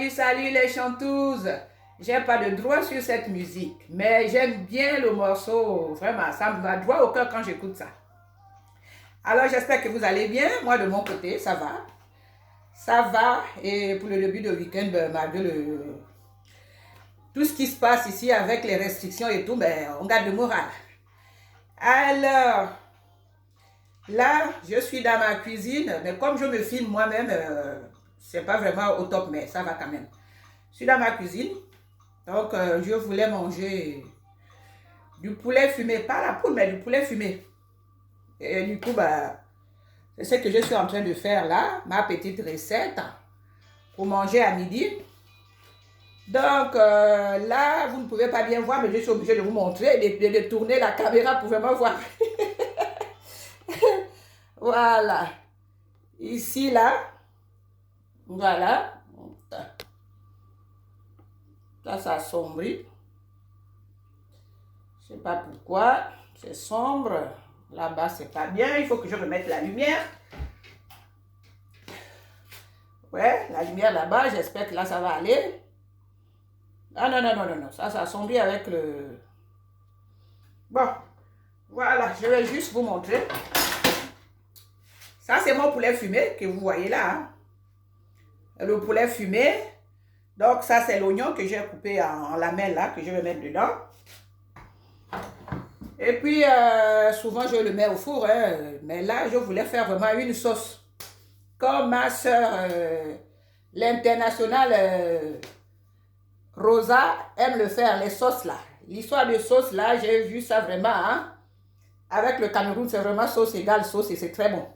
salut les chanteuses. J'ai pas de droit sur cette musique, mais j'aime bien le morceau, vraiment, ça me va droit au cœur quand j'écoute ça. Alors j'espère que vous allez bien, moi de mon côté, ça va. Ça va, et pour le début de week-end, malgré tout ce qui se passe ici avec les restrictions et tout, on garde le moral. Alors, là, je suis dans ma cuisine, mais comme je me filme moi-même, c'est pas vraiment au top, mais ça va quand même. Je suis dans ma cuisine, donc je voulais manger du poulet fumé, pas la poule, mais du poulet fumé. Et du coup, c'est ce que je suis en train de faire là, ma petite recette pour manger à midi. Donc là, vous ne pouvez pas bien voir, mais je suis obligée de vous montrer, de tourner la caméra pour vraiment voir. Voilà. Ici, là. Voilà. Là, ça assombrit. Je ne sais pas pourquoi. C'est sombre. Là-bas, c'est pas bien. Il faut que je remette la lumière. Ouais, la lumière là-bas, j'espère que là, ça va aller. Ah non, non, non, non, non. Ça assombrit avec le... Bon. Voilà, je vais juste vous montrer. Ça, c'est mon poulet fumé que vous voyez là. Hein. Le poulet fumé. Donc, ça, c'est l'oignon que j'ai coupé en lamelles là, que je vais mettre dedans. Et puis, souvent, je le mets au four. Hein. Mais là, je voulais faire vraiment une sauce. Comme ma soeur, l'internationale Rosa, aime le faire, les sauces là. L'histoire de sauce là, j'ai vu ça vraiment. Hein. Avec le Cameroun, c'est vraiment sauce égale sauce et c'est très bon.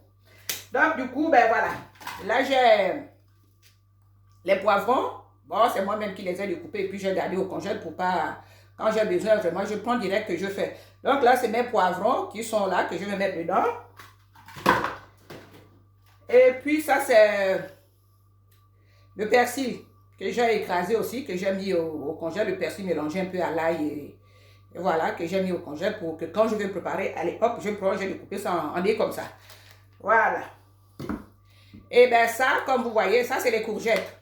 Donc, du coup, voilà. Là, j'ai les poivrons. Bon, c'est moi-même qui les ai découpés et puis j'ai gardé au congèle pour pas... Quand j'ai besoin, vraiment, je prends direct que je fais. Donc là, c'est mes poivrons qui sont là, que je vais mettre dedans. Et puis ça, c'est le persil que j'ai écrasé aussi, que j'ai mis au congèle. Le persil mélangé un peu à l'ail et voilà, que j'ai mis au congèle pour que quand je vais préparer, allez, hop, je prends, j'ai découpé ça en dés comme ça. Voilà. Et bien ça, comme vous voyez, ça c'est les courgettes.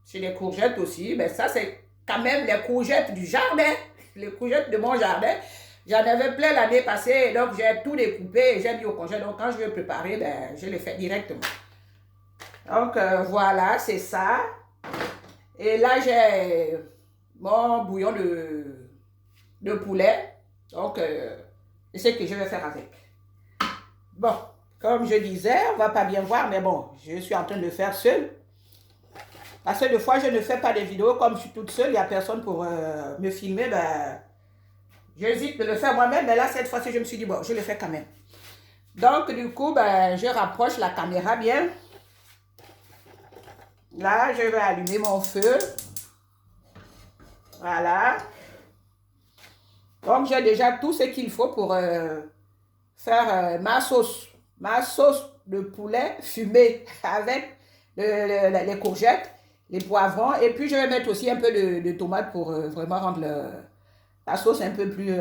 C'est les courgettes aussi. Mais ça, c'est quand même les courgettes du jardin. Les courgettes de mon jardin. J'en avais plein l'année passée. Donc, j'ai tout découpé et j'ai mis au congèle. Donc, quand je vais préparer, je le fais directement. Donc, voilà, c'est ça. Et là, j'ai mon bouillon de poulet. Donc, c'est ce que je vais faire avec. Bon, comme je disais, on ne va pas bien voir, mais bon, je suis en train de le faire seul. Parce que des fois, je ne fais pas des vidéos comme je suis toute seule, il n'y a personne pour me filmer. J'hésite de le faire moi-même, mais là, cette fois-ci, je me suis dit, bon, je le fais quand même. Donc, du coup, je rapproche la caméra bien. Là, je vais allumer mon feu. Voilà. Donc, j'ai déjà tout ce qu'il faut pour faire ma sauce. Ma sauce de poulet fumée avec les courgettes, les poivrons. Et puis, je vais mettre aussi un peu de tomate pour vraiment rendre la sauce un peu plus...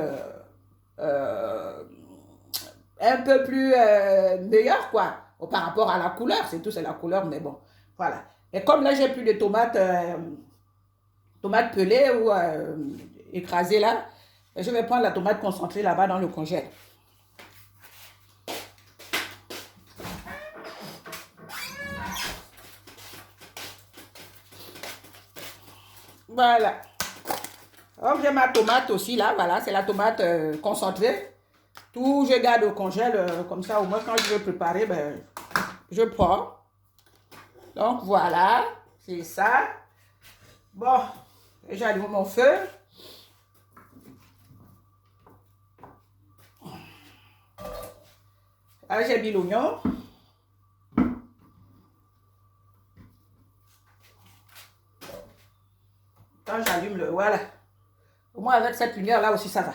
meilleure, quoi. Par rapport à la couleur. C'est tout, c'est la couleur, mais bon. Voilà. Et comme là, j'ai plus de tomates, tomates pelées ou écrasées là, je vais prendre la tomate concentrée là-bas dans le congèle. Voilà. Donc, j'ai ma tomate aussi là, voilà, c'est la tomate concentrée. Tout, je garde au congèle, comme ça, au moins quand je vais préparer, je prends. Donc, voilà, c'est ça. Bon, j'allume mon feu. Là, j'ai mis l'oignon. Quand j'allume le... Voilà. Au moins, avec cette lumière-là aussi, ça va.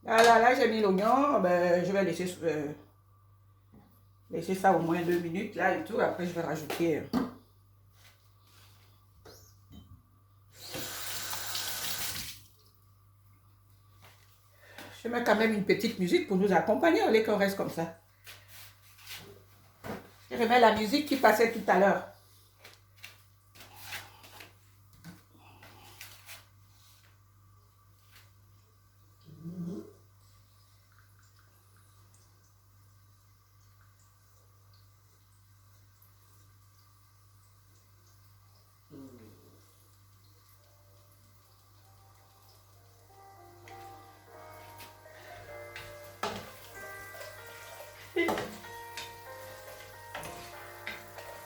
Voilà, là, j'ai mis l'oignon. Je vais laisser ça au moins 2 minutes, là, et tout. Après, je vais rajouter... Je mets quand même une petite musique pour nous accompagner, au lieu qu'on reste comme ça. Je remets la musique qui passait tout à l'heure.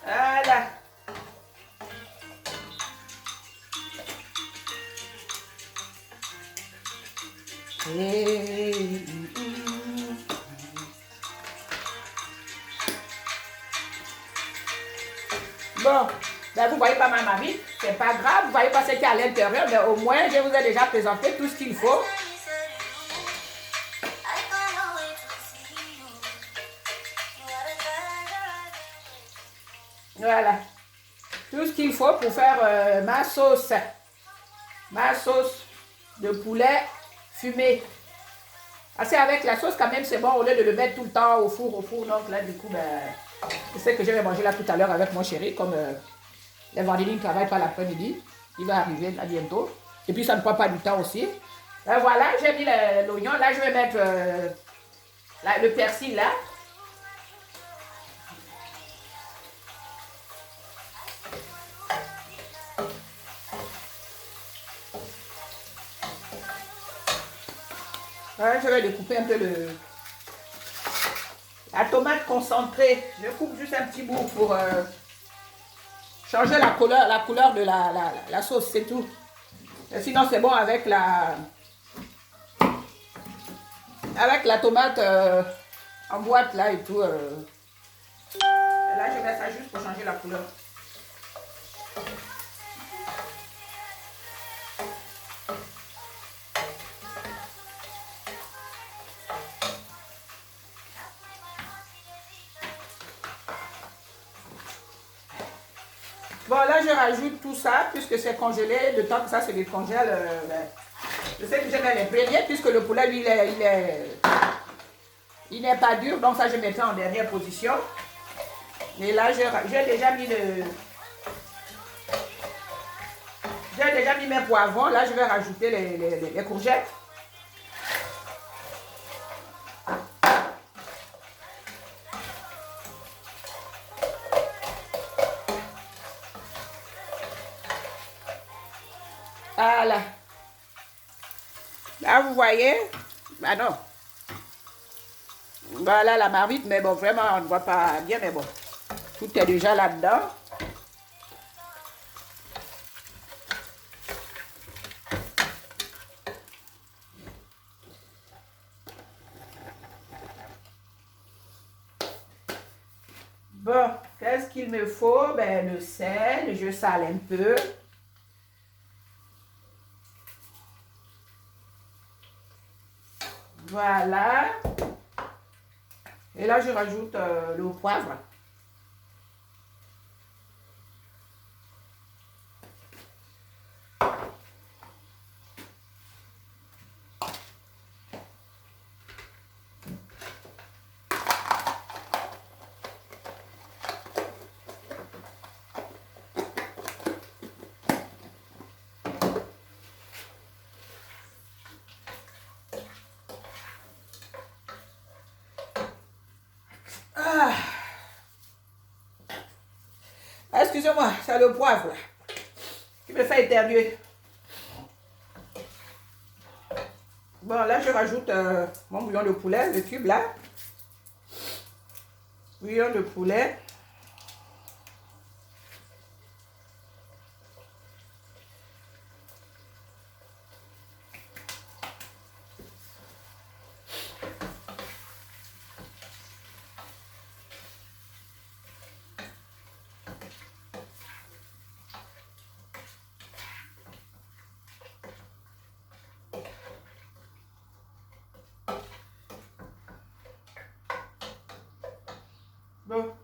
Voilà. Bon, ben vous ne voyez pas ma mamie, c'est pas grave, vous ne voyez pas ce qu'il y a à l'intérieur, mais au moins je vous ai déjà présenté tout ce qu'il faut. Voilà, tout ce qu'il faut pour faire ma sauce de poulet fumé. Ah, c'est avec la sauce quand même, c'est bon, au lieu de le mettre tout le temps au four, donc là du coup, ben, je sais que je vais manger là tout à l'heure avec mon chéri, comme les vendredis ne travaillent pas l'après-midi, il va arriver là bientôt, et puis ça ne prend pas du temps aussi. Ben, voilà, j'ai mis l'oignon, là je vais mettre le persil là. Ouais, je vais découper un peu la tomate concentrée. Je coupe juste un petit bout pour changer la couleur de la sauce, c'est tout. Et sinon, c'est bon avec la tomate en boîte là et tout. Et là, je mets ça juste pour changer la couleur. Bon, là, je rajoute tout ça, puisque c'est congelé. Le temps que ça se décongèle, ben, je sais que je mets les premiers, puisque le poulet, lui, il n'est pas dur. Donc, ça, je mettrai en dernière position. Et là, j'ai déjà mis mes poivrons. Là, je vais rajouter les courgettes. Voilà. Là, vous voyez. Ah non. Voilà la marmite, mais bon, vraiment, on ne voit pas bien, mais bon. Tout est déjà là-dedans. Bon, qu'est-ce qu'il me faut? Ben, le sel, je sale un peu. Voilà. Et là, je rajoute le poivre. Ah. Ah, excusez-moi, c'est le poivre là, qui me fait éternuer. Bon, là, je rajoute mon bouillon de poulet, le cube là. Bouillon de poulet. Bon.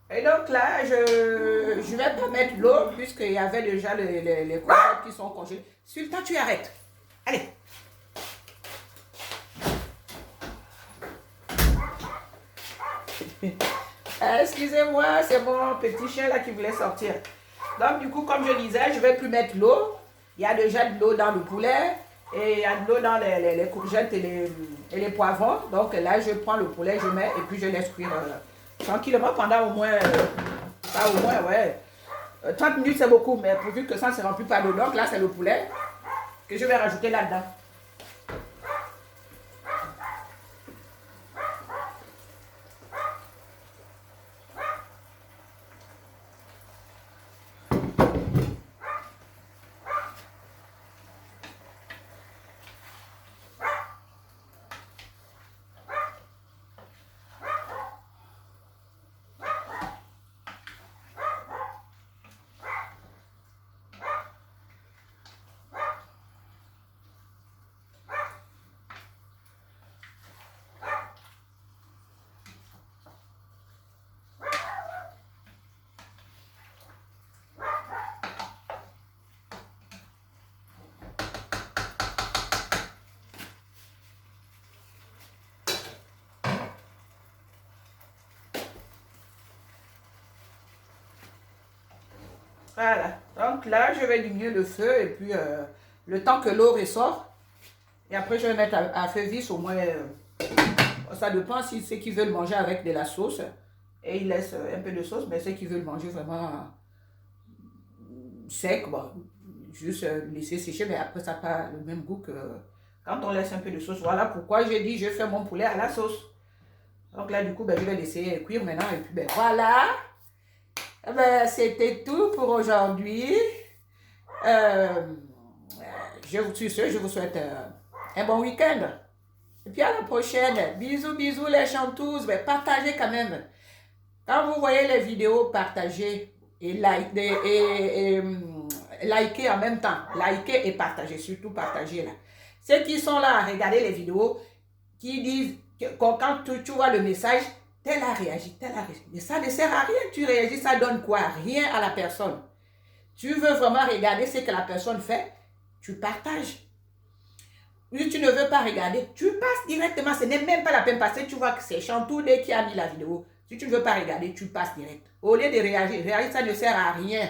Et donc là, je vais pas mettre l'eau puisqu'il y avait déjà les courgettes qui sont congelées. Sultan, tu arrêtes. Allez. Excusez-moi, c'est mon petit chien là qui voulait sortir. Donc, du coup, comme je disais, je vais plus mettre l'eau. Il y a déjà de l'eau dans le poulet. Et il y a de l'eau dans les courgettes et les poivrons. Donc là, je prends le poulet, je mets et puis je laisse cuire tranquillement pendant au moins, ouais, 30 minutes c'est beaucoup, mais pourvu que ça ne se remplit pas d'eau. Donc là, c'est le poulet que je vais rajouter là-dedans. Voilà, donc là, je vais diminuer le feu et puis le temps que l'eau ressort. Et après, je vais mettre à feu vif au moins, ça dépend si ceux qui veulent manger avec de la sauce. Et ils laissent un peu de sauce, mais ceux qui veulent manger vraiment sec, bon, juste laisser sécher, mais après, ça n'a pas le même goût que quand on laisse un peu de sauce. Voilà pourquoi j'ai dit, je fais mon poulet à la sauce. Donc là, du coup, ben, je vais laisser cuire maintenant et puis ben, voilà. Ben, c'était tout pour aujourd'hui. Je vous souhaite un bon week-end. Et puis à la prochaine. Bisous, bisous les chanteuses. Ben, partagez quand même. Quand vous voyez les vidéos, partagez et likez en même temps. Likez et partagez. Surtout partagez là. Ceux qui sont là à regarder les vidéos, qui disent que quand tu vois le message, tel a réagi, tel a réagi. Mais ça ne sert à rien, tu réagis, ça donne quoi? Rien à la personne. Tu veux vraiment regarder ce que la personne fait, tu partages. Si tu ne veux pas regarder, tu passes directement. Ce n'est même pas la peine parce que tu vois que c'est Chantoudé qui a mis la vidéo. Si tu ne veux pas regarder, tu passes direct. Au lieu de réagir, ça ne sert à rien.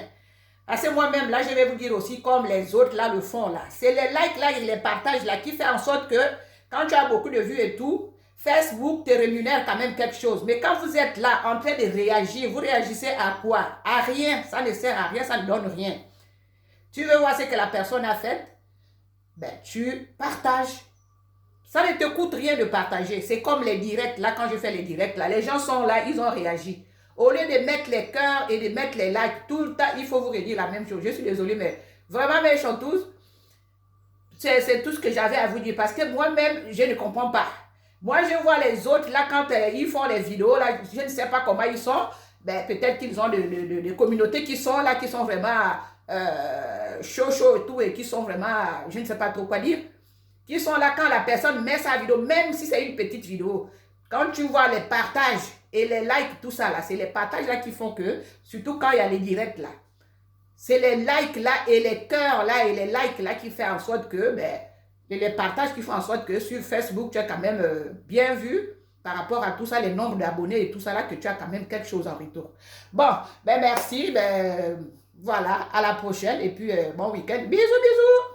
Parce que moi-même, là, je vais vous dire aussi, comme les autres, là, le font, là. C'est les likes, là, et les partages, là, qui fait en sorte que, quand tu as beaucoup de vues et tout, Facebook te rémunère quand même quelque chose. Mais quand vous êtes là en train de réagir, vous réagissez à quoi? À rien. Ça ne sert à rien, ça ne donne rien. Tu veux voir ce que la personne a fait? Ben, tu partages. Ça ne te coûte rien de partager. C'est comme les directs. Là, quand je fais les directs, là, les gens sont là, ils ont réagi. Au lieu de mettre les cœurs et de mettre les likes tout le temps, il faut vous redire la même chose. Je suis désolée, mais vraiment, mes chanteuses, c'est tout ce que j'avais à vous dire. Parce que moi-même, je ne comprends pas. Moi, je vois les autres, là, quand ils font les vidéos, là, je ne sais pas comment ils sont. Ben, peut-être qu'ils ont des communautés qui sont là, qui sont vraiment chaud et tout, et qui sont vraiment, je ne sais pas trop quoi dire, qui sont là quand la personne met sa vidéo, même si c'est une petite vidéo. Quand tu vois les partages et les likes, tout ça, là, c'est les partages là qui font que, surtout quand il y a les directs, là, c'est les likes là et les cœurs là et les likes là qui font en sorte que, ben, et les partages qui font en sorte que sur Facebook, tu as quand même bien vu par rapport à tout ça, les nombres d'abonnés et tout ça là, que tu as quand même quelque chose en retour. Bon, ben merci, ben voilà, à la prochaine et puis bon week-end. Bisous, bisous!